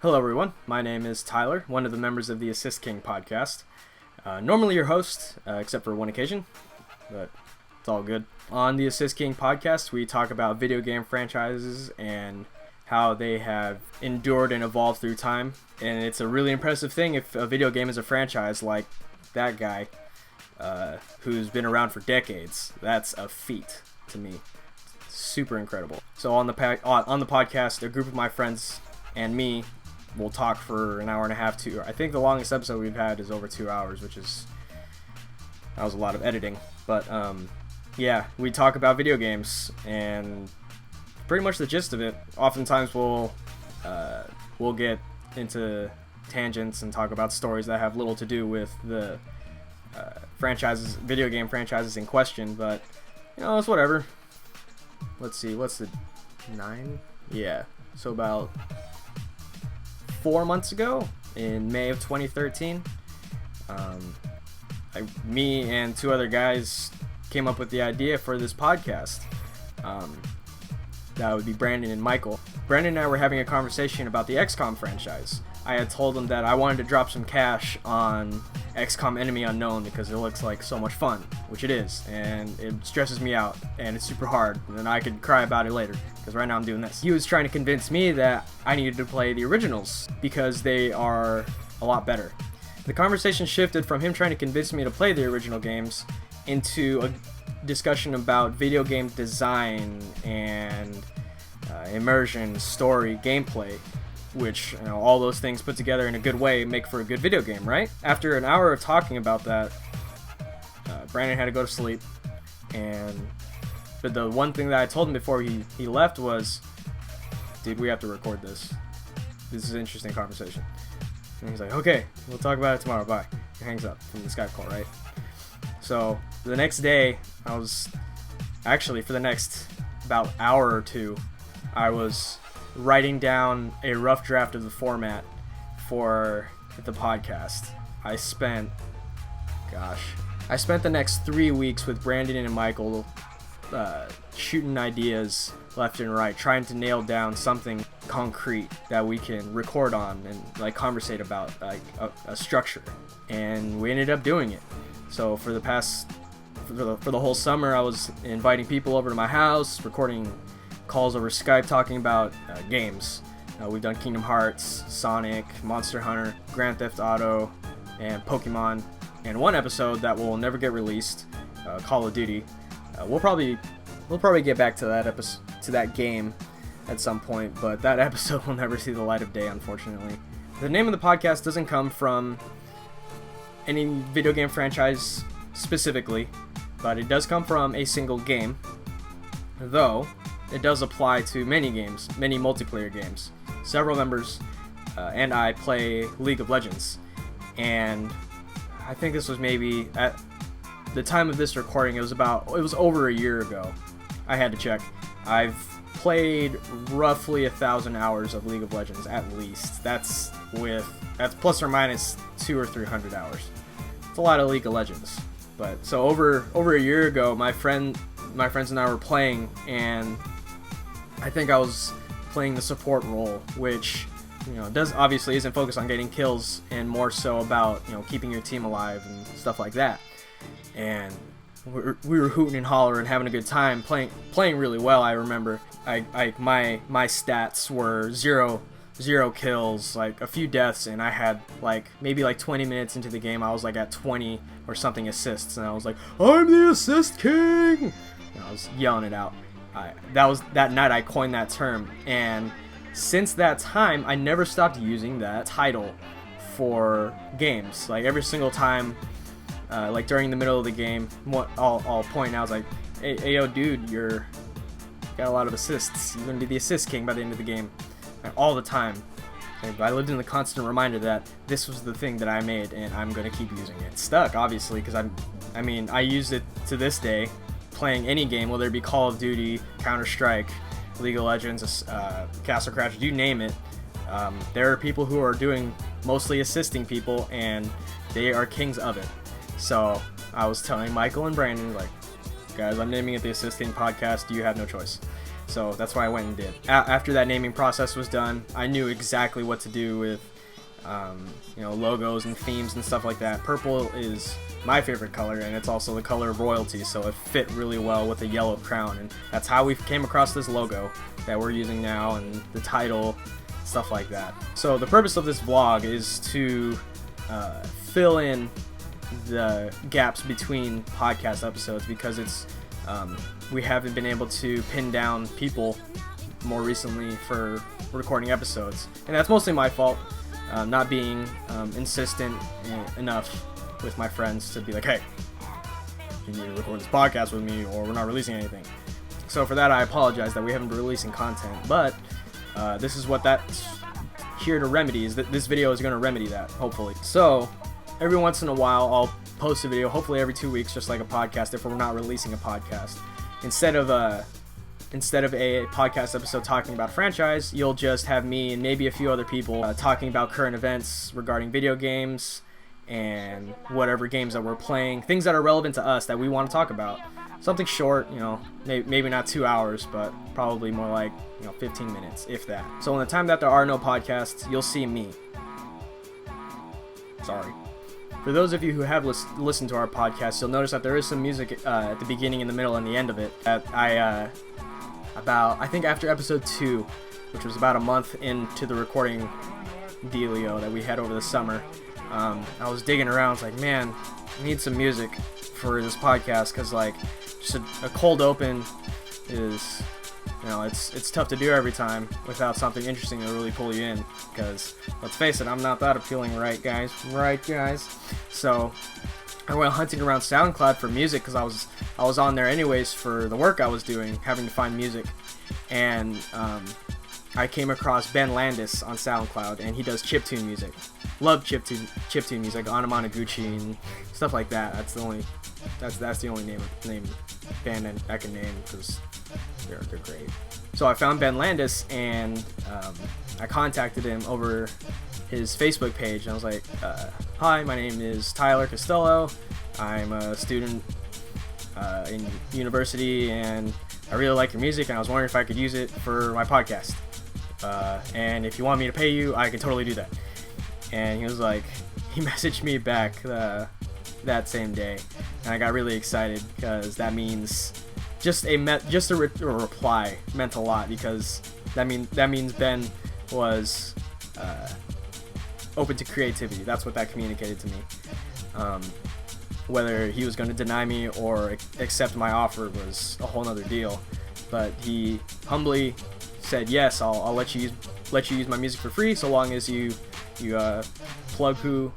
Hello everyone, my name is Tyler, one of the members of the Assist King podcast. Normally your host, except for one occasion, but it's all good. On the Assist King podcast, we talk about video game franchises and how they have endured and evolved through time. And it's a really impressive thing if a video game is a franchise like that guy who's been around for decades. That's a feat to me. Super incredible. So on the podcast, a group of my friends and me will talk for an hour and a half to, I think the longest episode we've had is over 2 hours, that was a lot of editing. But yeah, we talk about video games and pretty much the gist of it. Oftentimes we'll get into tangents and talk about stories that have little to do with the video game franchises in question, but it's whatever. Let's see, what's the 9? Yeah, so about 4 months ago, in May of 2013, me and two other guys came up with the idea for this podcast. That would be Brandon and Michael. Brandon and I were having a conversation about the XCOM franchise. I had told him that I wanted to drop some cash on XCOM Enemy Unknown because it looks like so much fun, which it is, and it stresses me out, and it's super hard, and then I could cry about it later, because right now I'm doing this. He was trying to convince me that I needed to play the originals because they are a lot better. The conversation shifted from him trying to convince me to play the original games into a discussion about video game design and immersion, story, gameplay, which, all those things put together in a good way make for a good video game, right? After an hour of talking about that, Brandon had to go to sleep, but the one thing that I told him before he left was, dude, we have to record this. This is an interesting conversation. And he's like, okay, we'll talk about it tomorrow, bye. He hangs up from the Skype call, right? So the next day, for the next about hour or two, I was writing down a rough draft of the format for the podcast. I spent the next 3 weeks with Brandon and Michael shooting ideas left and right, trying to nail down something concrete that we can record on and conversate about, a structure. And we ended up doing it. So for the whole summer, I was inviting people over to my house, recording calls over Skype, talking about games. We've done Kingdom Hearts, Sonic, Monster Hunter, Grand Theft Auto, and Pokemon. And one episode that will never get released, Call of Duty. We'll probably get back to that game at some point, but that episode will never see the light of day, unfortunately. The name of the podcast doesn't come from any video game franchise specifically, but it does come from a single game, though it does apply to many games, many multiplayer games. Several members and I play League of Legends, and I think this was maybe at the time of this recording, it was over a year ago. I had to check. I've played roughly 1,000 hours of League of Legends at least. That's plus or minus 200 or 300 hours. It's a lot of League of Legends. But so over a year ago, my friends and I were playing, and I think I was playing the support role, which obviously isn't focused on getting kills and more so about keeping your team alive and stuff like that. And we were hooting and hollering, having a good time, playing really well. I remember my stats were zero kills, a few deaths, and I had maybe 20 minutes into the game, I was at 20 or something assists, and I was like, I'm the assist king! And I was yelling it out. That night I coined that term, and since that time I never stopped using that title for games. Every single time, during the middle of the game, I'll point out, hey yo dude, you got a lot of assists, you're gonna be the assist king by the end of the game. All the time. I lived in the constant reminder that this was the thing that I made, and I'm gonna keep using it. It's stuck, obviously, because I use it to this day, playing any game, whether it be Call of Duty, Counter-Strike, League of Legends, Castle Crashers, you name it. There are people who are doing mostly assisting people, and they are kings of it. So I was telling Michael and Brandon, guys, I'm naming it the Assisting Podcast. You have no choice. So that's what I went and did. After that naming process was done, I knew exactly what to do with logos and themes and stuff like that. Purple is my favorite color, and it's also the color of royalty, so it fit really well with the yellow crown, and that's how we came across this logo that we're using now, and the title, stuff like that. So the purpose of this vlog is to fill in the gaps between podcast episodes, because it's we haven't been able to pin down people more recently for recording episodes, and that's mostly my fault, not being insistent enough with my friends to be like, hey, you need to record this podcast with me or we're not releasing anything. So for that, I apologize that we haven't been releasing content, but this is what that's here to remedy. Is that this video is going to remedy that, hopefully. So every once in a while I'll post a video, hopefully every 2 weeks, just like a podcast if we're not releasing a podcast. Instead of a podcast episode talking about a franchise, you'll just have me and maybe a few other people talking about current events regarding video games and whatever games that we're playing, things that are relevant to us that we want to talk about. Something short, maybe not 2 hours, but probably more like 15 minutes, if that. So in the time that there are no podcasts, you'll see me. Sorry. For those of you who have listened to our podcast, you'll notice that there is some music at the beginning, in the middle, and the end of it. I think after episode 2, which was about a month into the recording dealio that we had over the summer, I was digging around. It's like, man, I need some music for this podcast, because just a cold open is, it's tough to do every time without something interesting to really pull you in, because let's face it, I'm not that appealing, right guys? So I went hunting around SoundCloud for music, because I was on there anyways for the work I was doing, having to find music, and I came across Ben Landis on SoundCloud, and he does chiptune music. Love chiptune music, Anamanaguchi and stuff like that. That's the only band I can name, because they're great. So I found Ben Landis, and I contacted him over his Facebook page, and I was like, hi, my name is Tyler Costello. I'm a student in university, and I really like your music, and I was wondering if I could use it for my podcast. And if you want me to pay you, I can totally do that. And he messaged me back that same day, and I got really excited, because that means just a reply meant a lot, because that means Ben was open to creativity. That's what that communicated to me. Whether he was going to deny me or accept my offer was a whole nother deal, but he humbly said, yes, I'll let you use my music for free, so long as you plug who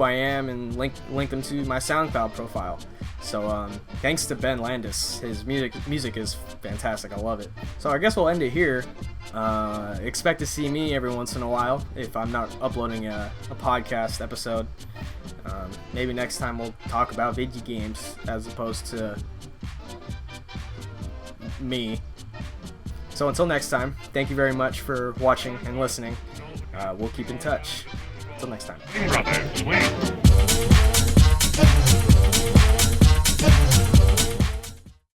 I am and link them to my SoundCloud profile. So thanks to Ben Landis. His music is fantastic. I love it. So I guess we'll end it here. Expect to see me every once in a while if I'm not uploading a podcast episode. Maybe next time we'll talk about video games as opposed to me. So until next time, thank you very much for watching and listening. We'll keep in touch. Until next time. Brother, swing.